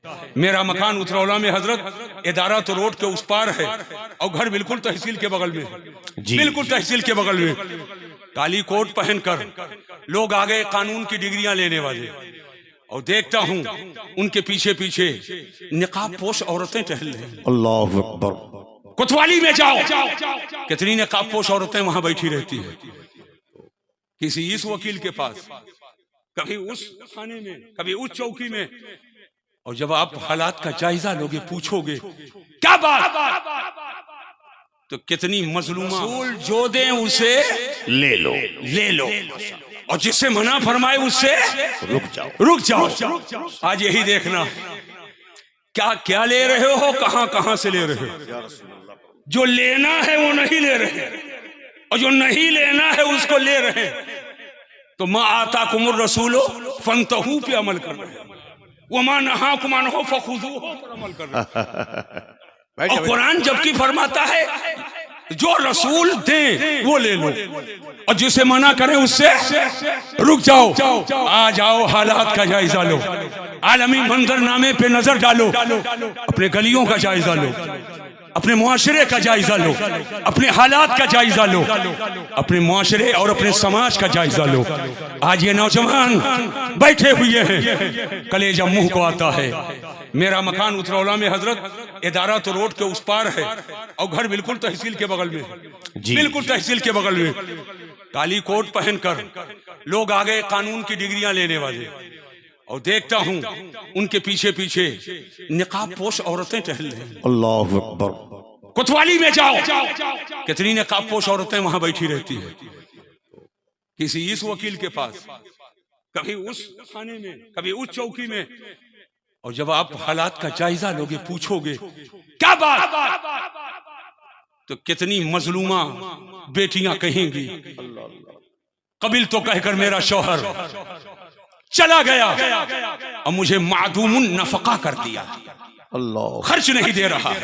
मेरा मकान उतरौला में हजरत, इदारा तो रोड के उस पार है और घर बिल्कुल तहसील के बगल में, बिल्कुल तहसील के बगल में। काली कोट पहनकर लोग आ गए कानून की डिग्रियां लेने वाले, और देखता हूं उनके पीछे पीछे निकाब पोश औरतें टहल रही। अल्लाह अकबर। कोतवाली में जाओ, कितनी निकाब पोश औरतें वहां बैठी रहती है, किसी इस वकील के पास, कभी उस थाने में, कभी उस चौकी में। और जब आप हालात का जायजा लोगे, पूछोगे क्या बात, तो कितनी मजलूमा जो दे उसे ले लो, ले लो, और जिससे मना फरमाए उससे रुक जाओ, रुक जाओ। आज यही देखना, क्या क्या ले रहे हो, कहां कहां से ले रहे हो। जो लेना है वो नहीं ले रहे, और जो नहीं लेना है उसको ले रहे। तो मा आता कुमुर रसूलो फंतहू पे अमल कर रहे हैं, वो मा नहा कुमान हो फखुदू हो पर अमल कर रहे हैं। और कुरान जबकि फरमाता है जो रसूल दे वो ले लो, और जिसे मना करें उससे रुक जाओ। आ जाओ, हालात का जायजा लो, आलमी मंजरनामे पे नजर डालो, अपने गलियों का जायजा लो, अपने मुआशरे का जायजा लो, अपने हालात का जायजा लो, अपने मुआशरे और अपने समाज का जायजा लो। आज ये नौजवान बैठे हुए हैं, कलेजा मुंह को आता है। मेरा मकान उतरौला में हजरत, इदारा तो रोड के उस पार है और घर बिल्कुल तहसील के बगल में, बिल्कुल तहसील के बगल में। काली कोट पहनकर लोग आ गए कानून की डिग्रियां लेने वाले, और देखता हूं उनके पीछे पीछे निकाब पोश औरतें टहल रही। अल्लाह अकबर। कोतवाली में जाओ, कितनी निकाब पोश औरतें वहां बैठी रहती है, किसी इस वकील के पास, कभी उस थाने में, कभी उस चौकी में। और जब आप हालात का जायजा लोगे, पूछोगे क्या बात, तो कितनी मजलूमा बेटियां कहेंगी कबिल तो कहकर मेरा शौहर चला गया और मुझे मादूमुन नफका कर दिया, अल्लाह खर्च नहीं दे रहा।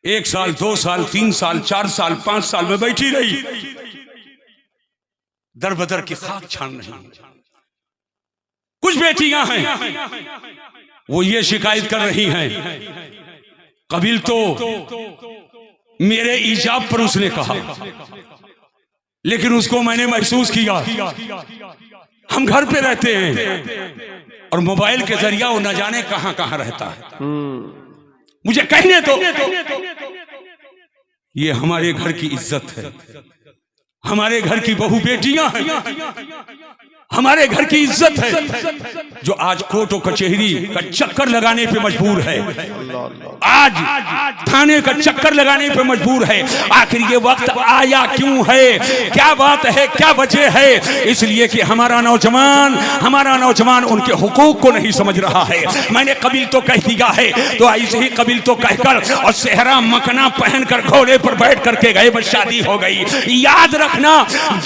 1 साल 2 साल 3 साल 4 साल 5 साल में बैठी रही, दर बदर की खाक छान रही। कुछ बेटियां हैं वो ये शिकायत कर रही हैं, कबिल तो मेरे ईजाब पर उसने कहा, लेकिन उसको मैंने महसूस किया हम घर पे रहते हैं और मोबाइल के जरिया वो न जाने कहां कहां रहता है। मुझे कहने तो ये हमारे घर की इज्जत है, हमारे घर की बहू बेटियां हैं, हमारे घर की इज्जत है, जो आज कोर्ट और कचहरी का चक्कर लगाने पे मजबूर है, आज थाने का चक्कर लगाने पे मजबूर है। आखिर ये वक्त आया क्यों है, क्या बात है, क्या वजह है? इसलिए कि हमारा नौजवान उनके हुकूक को नहीं समझ रहा है। मैंने कबिल तो कह दिया है, तो ऐसे ही कबिल तो कहकर और सेहरा मकना पहनकर घोड़े पर बैठ करके गए, बस शादी हो गई। याद रखना,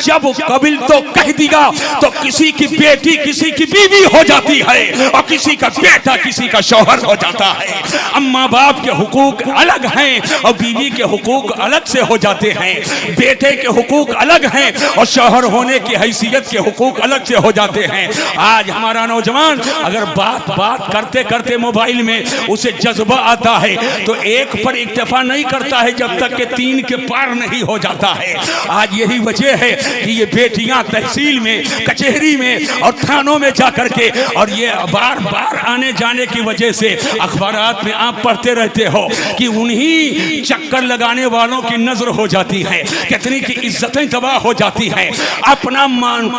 जब कबिल तो कह दिया तो किसी की बेटी किसी की बीवी हो जाती है, और किसी का बेटा किसी का शौहर हो जाता है। अम्मा बाप के हुकूक अलग हैं और बीवी के हुकूक अलग से हो जाते हैं, बेटे के हुकूक अलग हैं और शौहर होने की हैसियत के हुकूक अलग से हो जाते हैं। आज हमारा नौजवान अगर बात करते करते मोबाइल में उसे जज्बा आता है तो एक पर इक्तफा नहीं करता है जब तक कि 3 के पार नहीं हो जाता है। आज यही वजह है कि ये बेटियां तहसील में, कचहरी में और थानों में जाकर के, और ये बार बार आने जाने की वजह से अखबारात में आप पढ़ते रहते हो कि उन्हीं चक्कर लगाने वालों की नजर हो जाती है, कितनी की इज्जतें तबाह हो जाती हैं। अपना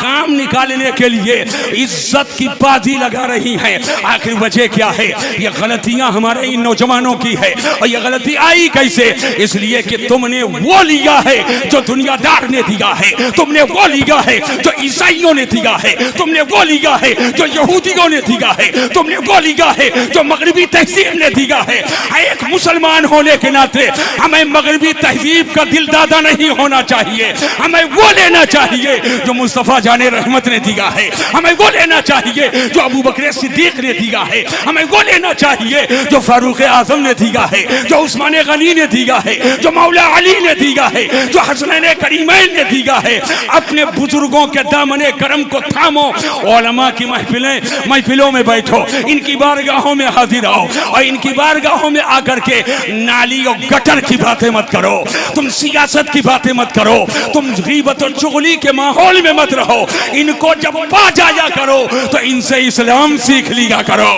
काम निकालने के लिए इज्जत की बाजी लगा रही हैं। आखिर वजह क्या है? ये गलतियां हमारे इन नौजवानों की है, और ये गलती आई कैसे? इसलिए कि तुमने वो लिया है जो दुनियादार ने दिया है, तुमने वो लिया है जो ईसाइयों ने दिया है, तुमने वो लिया है जो यहूदियों ने दिया है, तुमने वो लिया है जो मगरबी तहजीब ने दिया है। एक मुसलमान होने के नाते हमें मगरबी तहजीब का दिलदादा नहीं होना चाहिए, हमें वो लेना चाहिए जो मुस्तफा जाने रहमत ने दिया है, हमें वो लेना चाहिए जो अबू बकर सिद्दीक ने दिया है, हमें वो लेना चाहिए जो फारूक आजम ने दिया है, जो उस्मान गनी ने दिया है, जो मौला अली ने दिया है, जो हसनैन करीमैन ने दिया है। अपने बुजुर्गों के दामने करम को थामो, उलमा की महफिलों में बैठो, इनकी बारगाहों में हाजिर आओ और इनकी बारगाहों में आकर के नाली और गटर की बातें मत करो, तुम सियासत की बातें मत करो, तुम गीबत और चुगली के माहौल में मत रहो। इनको जब पा जाया करो तो इनसे इस्लाम सीख लिया करो,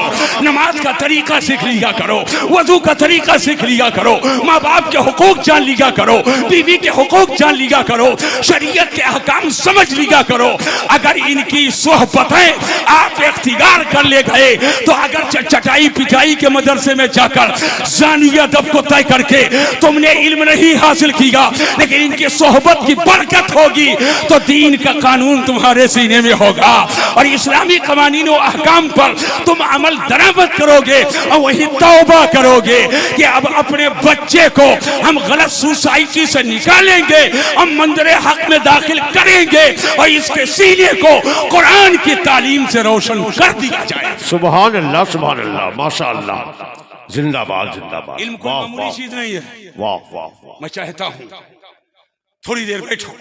नमाज का तरीका सीख लिया करो, वजू का तरीका सीख लिया करो, माँ बाप के हुकूक जान लिया करो, बीवी के हुकूक जान लिया करो, शरीयत के अहकाम समझ लिया करो। अगर इनकी सोहबतें आप इख्तियार कर ले गए तो अगर चटाई पिटाई के मदरसे में जाकर ज़ानी अदब को तय करके तुमने इल्म नहीं हासिल किया, लेकिन इनकी सोहबत की बरकत होगी तो दीन का कानून तुम्हारे सीने में होगा और इस्लामी कवानीन और अहकाम पर तुम अमल दरामद करोगे और वही तौबा करोगे कि अब अपने बच्चे को हम गलत सोसाइटी से निकालेंगे, हम मंदिर हक में दाखिल करेंगे और इसके सीने को कुरान की तालीम से रोशन कर दिया जाए। सुभान अल्लाह, सुभान अल्लाह, माशाअल्लाह, जिंदाबाद जिंदाबाद। इल्म कोई मामूली चीज नहीं है। वाह वाह वाह। मैं चाहता हूं थोड़ी देर बैठो।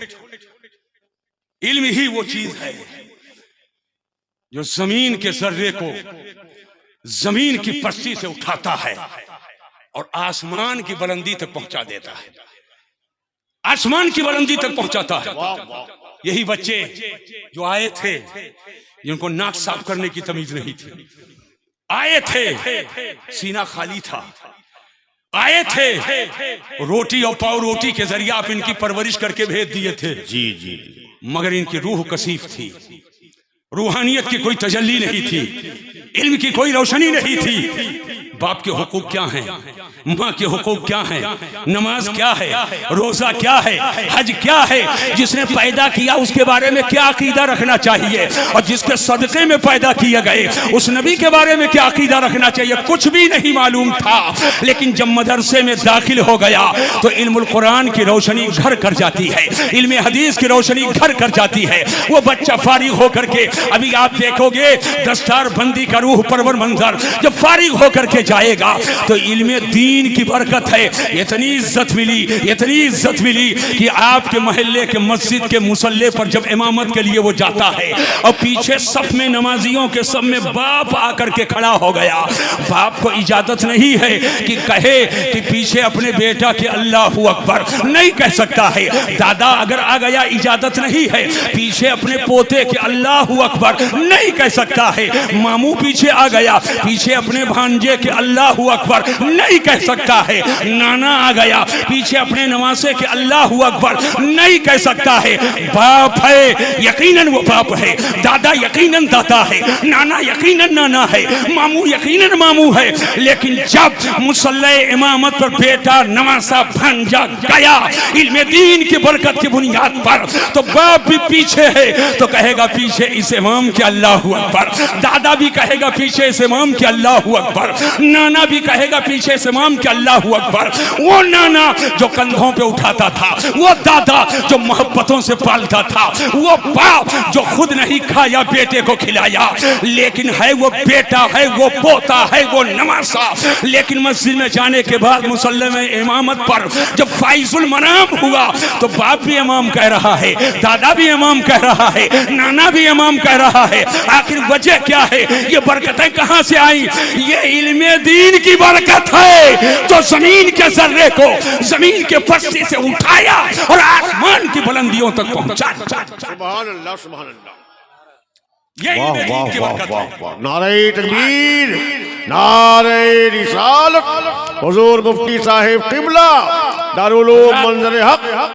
इल्म ही वो चीज है जो जमीन के जर्रे को जमीन की पस्ती से उठाता है और आसमान की बुलंदी तक पहुंचा देता है, आसमान की बुलंदी तक पहुंचाता है। यही बच्चे जो आए थे जिनको नाक साफ करने की तमीज नहीं थी, आए थे सीना खाली था, आए थे रोटी और पाव रोटी के जरिए आप इनकी परवरिश करके भेज दिए थे, जी जी, मगर इनकी रूह कसीफ थी, रूहानियत की कोई तजल्ली नहीं थी, इल्म की कोई रोशनी नहीं थी। बाप के हुकूक क्या हैं, माँ के हुकूक क्या हैं, नमाज क्या है, रोजा क्या है, हज क्या है, जिसने पैदा किया उसके बारे में क्या अकीदा रखना चाहिए और जिसके सदक़े में पैदा किए गए उस नबी के बारे में क्या अकीदा रखना चाहिए, कुछ भी नहीं मालूम था। लेकिन जब मदरसे में दाखिल हो गया तो इल्मुल कुरान की रोशनी घर कर जाती है, इल्म हदीस की रोशनी घर कर जाती है। वो बच्चा फारिग होकर के, अभी आप देखोगे दस्तार बंदी का रूह परवर मंजर जब फारिग होकर के जाएगा तो इल्म दीन की बरकत है। इतनी इज्जत मिली, इतनी इज्जत मिली कि आपके मोहल्ले के मस्जिद के मुसल्ले पर जब इमामत के लिए वो जाता है और पीछे सफ में नमाजियों के सब में बाप आकर के खड़ा हो गया। बाप को इजाजत नहीं है कि कहे कि पीछे अपने बेटा के अल्लाहू अकबर, नहीं कह सकता है। दादा अगर आ गया इजाजत नहीं है, पीछे अपने पोते के अल्लाहू अकबर नहीं कह सकता है। मामू पीछे आ गया, पीछे अपने भांजे के अल्लाहू अकबर नहीं कह सकता है। नाना आ गया, पीछे अपने नवासे के अल्लाहू अकबर नहीं कह सकता है। बाप है, यकीनन वो बाप है, दादा यकीनन दादा है, नाना यकीनन नाना है, मामू यकीनन मामू है। लेकिन जब मुसल्ले इमामत पर बेटा नवासा भांजा गया इल्म दीन की बरकत की बुनियाद पर, तो बाप भी पीछे है तो कहेगा पीछे इस इमाम के अल्लाहू अकबर, दादा भी कहेगा पीछे इस इमाम के अल्लाहू अकबर, नाना भी कहेगा पीछे इस इमाम के अल्लाहू अकबर। वो नाना जो कंधों पे उठाता था, वो दादा जो मोहब्बतों से पालता था, वो बाप जो खुद नहीं खाया बेटे को खिलाया, लेकिन है वो बेटा है, वो पोता है, वो नवासा। लेकिन मस्जिद में जाने के बाद मुसल्ले में इमामत पर जब फाइजुल मनाम हुआ तो बाप भी इमाम कह रहा है, दादा भी इमाम कह रहा है, नाना भी इमाम कह रहा है। आखिर वजह क्या है, ये बरकतें कहां से आई? ये इल्मे दीन की बरकत है जो जमीन के जर्रे को जमीन के पस्ती से उठाया और आसमान की बुलंदियों तक पहुंचा। सुभान अल्लाह, सुभान अल्लाह। ये वाह इल्मे दीन की वाह बरकत वाह है। वाह। नारे तकबीर, नारे रिसालत, हुजूर मुफ्ती साहिब किबला दारुल उलूम मंजर हक।